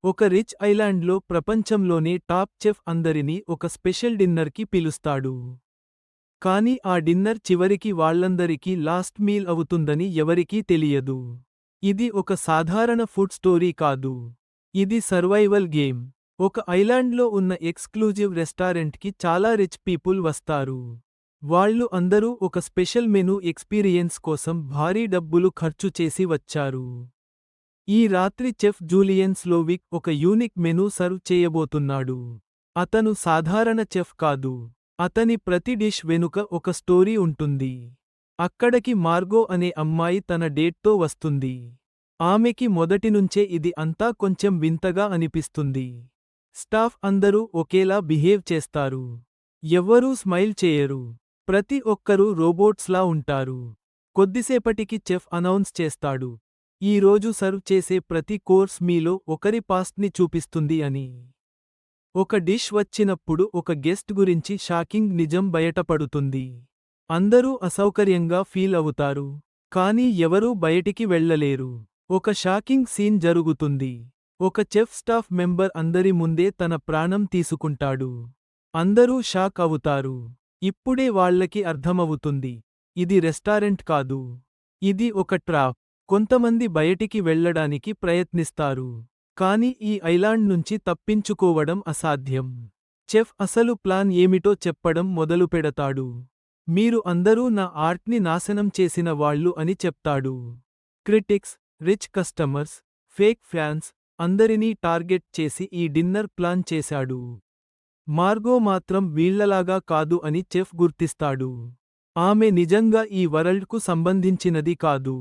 ఒక రిచ్ ఐలాండ్లో ప్రపంచంలోనే టాప్ చెఫ్ అందరినీ ఒక స్పెషల్ డిన్నర్కి పిలుస్తాడు. కానీ ఆ డిన్నర్ చివరికి వాళ్ళందరికీ లాస్ట్ మీల్ అవుతుందని ఎవరికీ తెలియదు. ఇది ఒక సాధారణ ఫుడ్ స్టోరీ కాదు. ఇది సర్వైవల్ గేమ్. ఒక ఐలాండ్లో ఉన్న ఎక్స్క్లూజివ్ రెస్టారెంట్కి చాలా రిచ్ పీపుల్ వస్తారు. వాళ్ళు అందరూ ఒక స్పెషల్ మెనూ ఎక్స్పీరియన్స్ కోసం భారీ డబ్బులు ఖర్చు చేసి వచ్చారు. ఈ రాత్రి చెఫ్ జూలియన్ స్లోవిక్ ఒక యూనిక్ మెనూ సర్వ్ చేయబోతున్నాడు. అతను సాధారణ చెఫ్ కాదు. అతని ప్రతి డిష్ వెనుక ఒక స్టోరీ ఉంటుంది. అక్కడికి మార్గో అనే అమ్మాయి తన డేట్తో వస్తుంది. ఆమెకి మొదటినుంచే ఇది అంతా కొంచెం వింతగా అనిపిస్తుంది. స్టాఫ్ అందరూ ఒకేలా బిహేవ్ చేస్తారు. ఎవ్వరూ స్మైల్ చేయరు. ప్రతి ఒక్కరూ రోబోట్స్లా ఉంటారు. కొద్దిసేపటికి చెఫ్ అనౌన్స్ చేస్తాడు, ఈ రోజు సర్వ్ చేసే ప్రతి కోర్స్ మీలో ఒకరి పాస్ట్ని చూపిస్తుంది అని. ఒక డిష్ వచ్చినప్పుడు ఒక గెస్ట్ గురించి షాకింగ్ నిజం బయటపడుతుంది. అందరూ అసౌకర్యంగా ఫీల్ అవుతారు. కానీ ఎవరూ బయటికి వెళ్ళలేరు. ఒక షాకింగ్ సీన్ జరుగుతుంది. ఒక చెఫ్ స్టాఫ్ మెంబర్ అందరి ముందే తన ప్రాణం తీసుకుంటాడు. అందరూ షాక్ అవుతారు. ఇప్పుడే వాళ్ళకి అర్థమవుతుంది, ఇది రెస్టారెంట్ కాదు. ఇది ఒక ట్రాప్. కొంతమంది బయటికి వెళ్ళడానికి ప్రయత్నిస్తారు. కానీ ఈ ఐలాండ్ నుంచి తప్పించుకోవడం అసాధ్యం. చెఫ్ అసలు ప్లాన్ ఏమిటో చెప్పడం మొదలుపెడతాడు. మీరు అందరూ నా ఆర్ట్ని నాశనం చేసిన వాళ్ళు అని చెప్తాడు. Critics, rich customers, fake fans అందరినీ టార్గెట్ చేసి ఈ డిన్నర్ ప్లాన్ చేశాడు. మార్గో మాత్రం వీళ్లలాగా కాదు అని చెఫ్ గుర్తిస్తాడు. ఆమె నిజంగా ఈ వరల్డ్కు సంబంధించినది కాదు.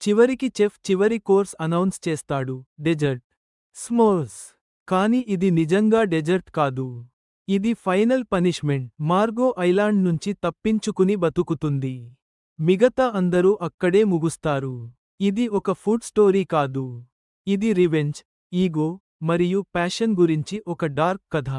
చివరికి చెఫ్ చివరి కోర్స్ అనౌన్స్ చేస్తాడు, డెజర్ట్. స్మోర్స్. కాని ఇది నిజంగా డెజర్ట్ కాదు. ఇది ఫైనల్ పనిష్మెంట్. మార్గో ఐలాండ్ నుంచి తప్పించుకుని బతుకుతుంది. మిగతా అందరూ అక్కడే ముగుస్తారు. ఇది ఒక ఫుడ్ స్టోరీ కాదు. ఇది రివెంజ్, ఈగో, మరియు ప్యాషన్ గురించి ఒక డార్క్ కథ.